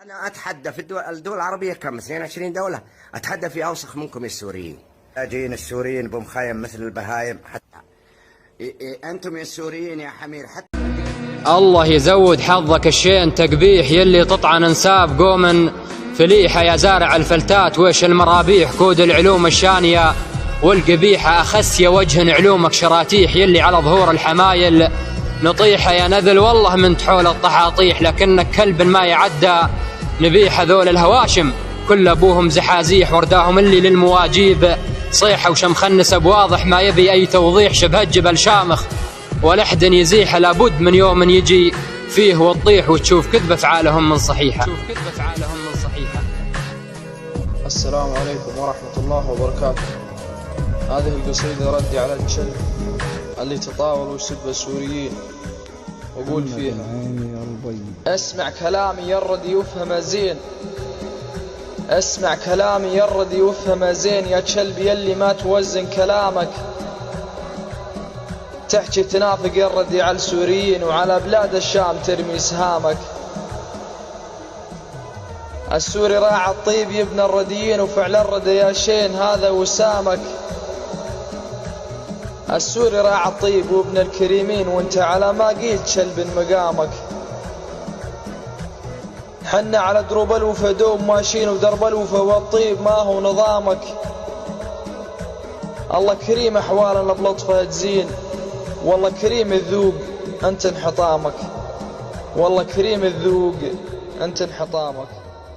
أنا أتحدى في الدول العربية كم 22 دولة، أتحدى في أوسخ منكم السوريين. جايين السوريين بمخيم مثل البهايم حتى أنتم يا السوريين يا حمير حتى. الله يزود حظك الشين تقبيح يلي تطعن انساب قوم فليحة يا زارع الفلتات ويش المرابيح كود العلوم الشانية والقبيحة أخس يا وجه علومك شراتيح يلي على ظهور الحمايل نطيحة يا نذل والله من تحول الطحاطيح لكنك كلب ما يعدى نبيح ذول الهواشم كل أبوهم زحازيح ورداهم اللي للمواجيب صيحة وشمخنس بواضح ما يبي أي توضيح شبه الجبل شامخ ولحد يزيح لابد من يوم يجي فيه وتطيح وتشوف كذب أفعالهم من صحيحة. السلام عليكم ورحمة الله وبركاته. هذه القصيدة ردي على الكلب اللي تطاول ويسب السوريين وقول فيها: اسمع كلامي يرد يفهم زين، اسمع كلامي يرد يفهم زين يا كلب يلي ما توزن كلامك، تحكي تنافق الردي على السوريين وعلى بلاد الشام ترمي سهامك. السوري راعى الطيب يبنى الرديين وفعل الردى يا شين هذا وسامك. السوري راعى الطيب وابن الكريمين وانت على ما قيد شلب مقامك. حنا على دروب الوفا دوم ماشيين ودرب الوفا والطيب ما هو نظامك. الله كريم احوالنا بلطفه تزين، والله كريم الذوق انت انحطامك، والله كريم الذوق انت انحطامك.